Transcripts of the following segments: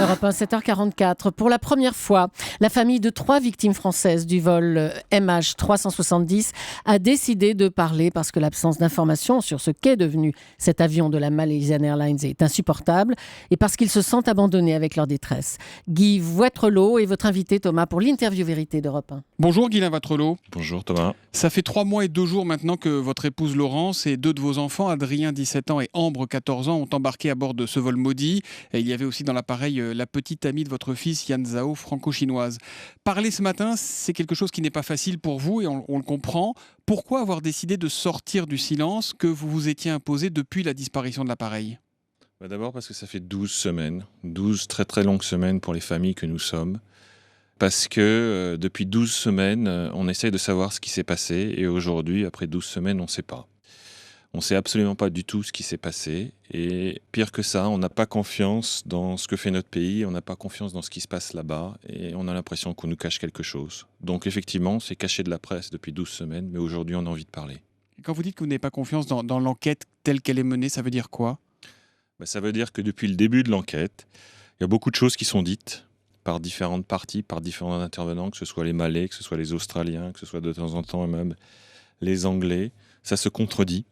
Europe 1, 7h44. Pour la première fois, la famille de 3 victimes françaises du vol MH370 a décidé de parler parce que l'absence d'informations sur ce qu'est devenu cet avion de la Malaysian Airlines est insupportable et parce qu'ils se sentent abandonnés avec leur détresse. Guy Voitrelot est votre invité, Thomas, pour l'interview vérité d'Europe 1. Bonjour Guylain Voitrelot. Bonjour Thomas. Ça fait 3 mois et 2 jours maintenant que votre épouse Laurence et 2 de vos enfants, Adrien 17 ans et Ambre 14 ans, ont embarqué à bord de ce vol maudit. Et il y avait aussi dans l'appareil la petite amie de votre fils Yan Zhao, franco-chinoise. Parler ce matin, c'est quelque chose qui n'est pas facile pour vous et on le comprend. Pourquoi avoir décidé de sortir du silence que vous vous étiez imposé depuis la disparition de l'appareil ? D'abord parce que ça fait 12 semaines, 12 très très longues semaines pour les familles que nous sommes. Parce que depuis 12 semaines, on essaye de savoir ce qui s'est passé et aujourd'hui, après 12 semaines, on ne sait pas. On ne sait absolument pas du tout ce qui s'est passé et pire que ça, on n'a pas confiance dans ce que fait notre pays, on n'a pas confiance dans ce qui se passe là-bas et on a l'impression qu'on nous cache quelque chose. Donc effectivement, c'est caché de la presse depuis 12 semaines, mais aujourd'hui, on a envie de parler. Quand vous dites que vous n'avez pas confiance dans l'enquête telle qu'elle est menée, ça veut dire quoi ? Ça veut dire que depuis le début de l'enquête, il y a beaucoup de choses qui sont dites par différentes parties, par différents intervenants, que ce soit les Malais, que ce soit les Australiens, que ce soit de temps en temps même les Anglais. Ça se contredit.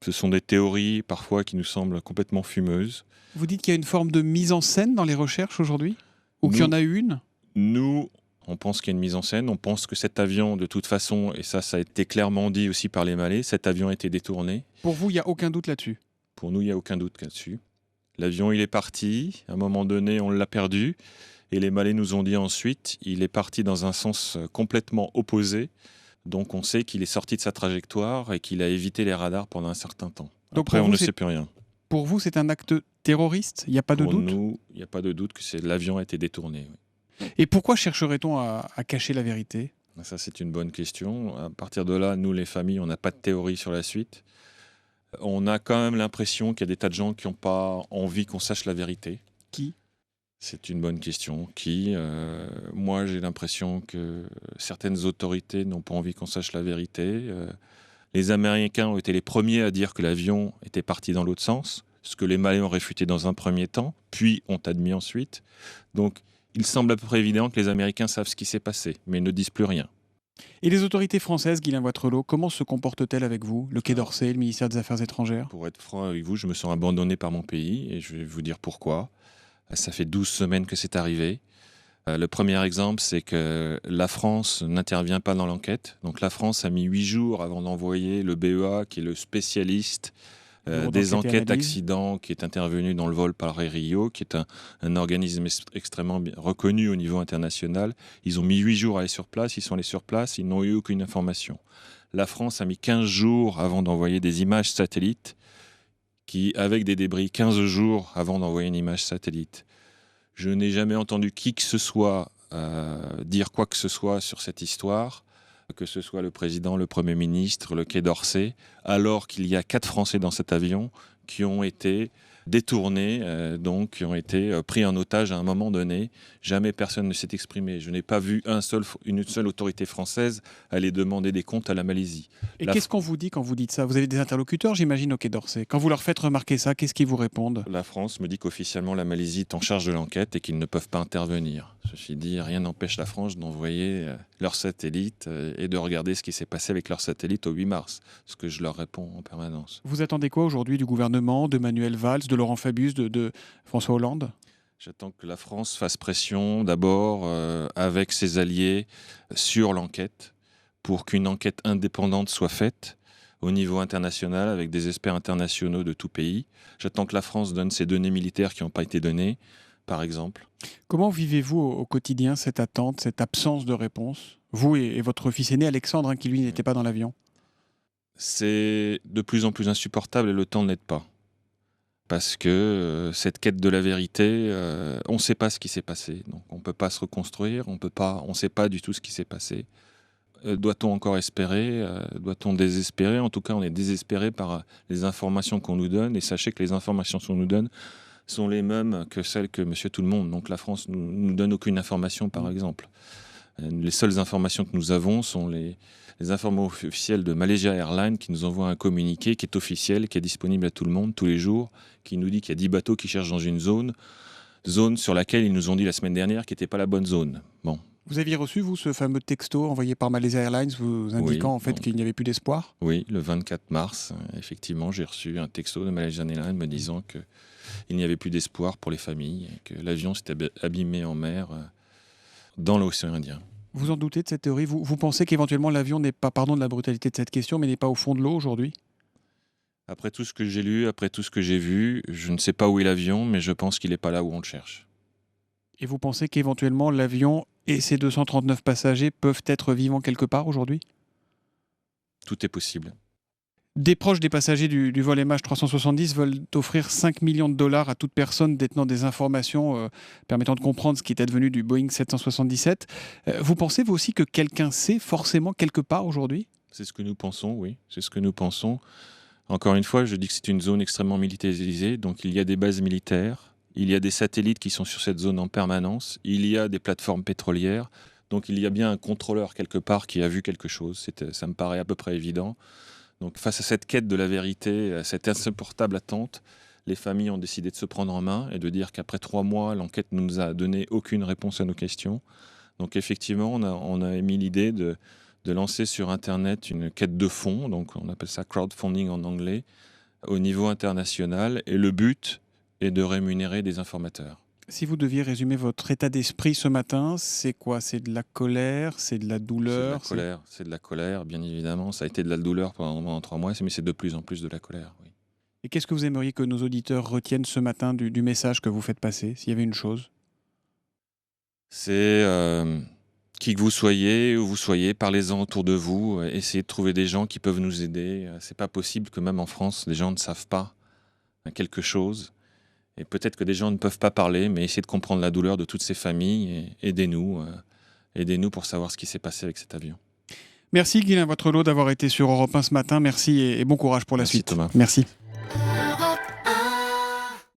Ce sont des théories parfois qui nous semblent complètement fumeuses. Vous dites qu'il y a une forme de mise en scène dans les recherches aujourd'hui ? Ou qu'il y en a eu une ? Nous, on pense qu'il y a une mise en scène. On pense que cet avion, de toute façon, et ça a été clairement dit aussi par les Malais, cet avion a été détourné. Pour vous, il n'y a aucun doute là-dessus ? Pour nous, il n'y a aucun doute là-dessus. L'avion, il est parti. À un moment donné, on l'a perdu. Et les Malais nous ont dit ensuite, il est parti dans un sens complètement opposé. Donc on sait qu'il est sorti de sa trajectoire et qu'il a évité les radars pendant un certain temps. Donc après, on ne sait plus rien. Pour vous, c'est un acte terroriste ? Il n'y a pas de doute ? Pour nous, il n'y a pas de doute que l'avion a été détourné. Oui. Et pourquoi chercherait-on à cacher la vérité ? Ça, c'est une bonne question. À partir de là, nous, les familles, on n'a pas de théorie sur la suite. On a quand même l'impression qu'il y a des tas de gens qui n'ont pas envie qu'on sache la vérité. Qui ? C'est une bonne question. Qui ? Moi, j'ai l'impression que certaines autorités n'ont pas envie qu'on sache la vérité. Les Américains ont été les premiers à dire que l'avion était parti dans l'autre sens, ce que les Malais ont réfuté dans un premier temps, puis ont admis ensuite. Donc, il semble à peu près évident que les Américains savent ce qui s'est passé, mais ne disent plus rien. Et les autorités françaises, Guylain Voitrelot, comment se comportent-elles avec vous ? Le Quai d'Orsay, le ministère des Affaires étrangères ? Pour être franc avec vous, je me sens abandonné par mon pays et je vais vous dire pourquoi. Ça fait 12 semaines que c'est arrivé. Le premier exemple, c'est que la France n'intervient pas dans l'enquête. Donc la France a mis 8 jours avant d'envoyer le BEA, qui est le spécialiste des enquêtes accidents, qui est intervenu dans le vol par Air Rio, qui est un organisme extrêmement reconnu au niveau international. Ils ont mis 8 jours à aller sur place, ils sont allés sur place, ils n'ont eu aucune information. La France a mis 15 jours avant d'envoyer des images satellites, avec des débris, 15 jours avant d'envoyer une image satellite. Je n'ai jamais entendu qui que ce soit dire quoi que ce soit sur cette histoire, que ce soit le président, le Premier ministre, le Quai d'Orsay, alors qu'il y a 4 Français dans cet avion qui ont été détournés, donc qui ont été pris en otage à un moment donné. Jamais personne ne s'est exprimé. Je n'ai pas vu une seule autorité française aller demander des comptes à la Malaisie. Et qu'est-ce qu'on vous dit quand vous dites ça ? Vous avez des interlocuteurs, j'imagine, au Quai d'Orsay. Quand vous leur faites remarquer ça, qu'est-ce qu'ils vous répondent ? La France me dit qu'officiellement la Malaisie est en charge de l'enquête et qu'ils ne peuvent pas intervenir. Ceci dit, rien n'empêche la France d'envoyer leurs satellites et de regarder ce qui s'est passé avec leurs satellites au 8 mars, ce que je leur réponds en permanence. Vous attendez quoi aujourd'hui du gouvernement, de Manuel Valls, de Laurent Fabius, de François Hollande ? J'attends que la France fasse pression d'abord avec ses alliés sur l'enquête pour qu'une enquête indépendante soit faite au niveau international avec des experts internationaux de tout pays. J'attends que la France donne ses données militaires qui n'ont pas été données, par exemple. Comment vivez-vous au quotidien cette attente, cette absence de réponse ? Vous et votre fils aîné Alexandre, qui lui n'était pas dans l'avion. C'est de plus en plus insupportable et le temps n'aide pas. Parce que cette quête de la vérité, on ne sait pas ce qui s'est passé. Donc on ne peut pas se reconstruire, on ne sait pas du tout ce qui s'est passé. Doit-on encore espérer ? Doit-on désespérer ? En tout cas, on est désespéré par les informations qu'on nous donne. Et sachez que les informations qu'on nous donne sont les mêmes que celles que Monsieur Tout-le-Monde. Donc la France ne nous donne aucune information, par exemple. Les seules informations que nous avons sont les informations officielles de Malaysia Airlines qui nous envoie un communiqué qui est officiel, qui est disponible à tout le monde tous les jours, qui nous dit qu'il y a 10 bateaux qui cherchent dans une zone. zone sur laquelle ils nous ont dit la semaine dernière qu'il n'était pas la bonne zone. Bon. Vous aviez reçu, vous, ce fameux texto envoyé par Malaysia Airlines vous indiquant qu'il n'y avait plus d'espoir ? Oui, le 24 mars, effectivement, j'ai reçu un texto de Malaysia Airlines me disant qu'il n'y avait plus d'espoir pour les familles et que l'avion s'était abîmé en mer dans l'océan Indien. Vous en doutez de cette théorie ? Vous pensez qu'éventuellement l'avion n'est pas, pardon de la brutalité de cette question, mais n'est pas au fond de l'eau aujourd'hui ? Après tout ce que j'ai lu, après tout ce que j'ai vu, je ne sais pas où est l'avion, mais je pense qu'il n'est pas là où on le cherche. Et vous pensez qu'éventuellement l'avion et ses 239 passagers peuvent être vivants quelque part aujourd'hui ? Tout est possible. Des proches des passagers du vol MH370 veulent offrir 5 millions de dollars à toute personne détenant des informations permettant de comprendre ce qui est advenu du Boeing 777. Vous pensez, vous aussi, que quelqu'un sait forcément quelque part aujourd'hui ? C'est ce que nous pensons, oui. C'est ce que nous pensons. Encore une fois, je dis que c'est une zone extrêmement militarisée, donc il y a des bases militaires, il y a des satellites qui sont sur cette zone en permanence, il y a des plateformes pétrolières, donc il y a bien un contrôleur quelque part qui a vu quelque chose. Ça me paraît à peu près évident. Donc face à cette quête de la vérité, à cette insupportable attente, les familles ont décidé de se prendre en main et de dire qu'après 3 mois, l'enquête ne nous a donné aucune réponse à nos questions. Donc effectivement, on a émis l'idée de lancer sur Internet une quête de fonds, donc on appelle ça crowdfunding en anglais, au niveau international. Et le but est de rémunérer des informateurs. Si vous deviez résumer votre état d'esprit ce matin, c'est quoi ? C'est de la colère ? C'est de la douleur ? C'est de la colère, bien évidemment. Ça a été de la douleur pendant 3 mois, mais c'est de plus en plus de la colère, oui. Et qu'est-ce que vous aimeriez que nos auditeurs retiennent ce matin du message que vous faites passer, s'il y avait une chose ? C'est qui que vous soyez, où vous soyez, parlez-en autour de vous, essayez de trouver des gens qui peuvent nous aider. C'est pas possible que même en France, les gens ne savent pas quelque chose. Et peut-être que des gens ne peuvent pas parler, mais essayez de comprendre la douleur de toutes ces familles et aidez-nous pour savoir ce qui s'est passé avec cet avion. Merci Guylain Watrelot d'avoir été sur Europe 1 ce matin. Merci et bon courage pour la suite. Thomas. Merci.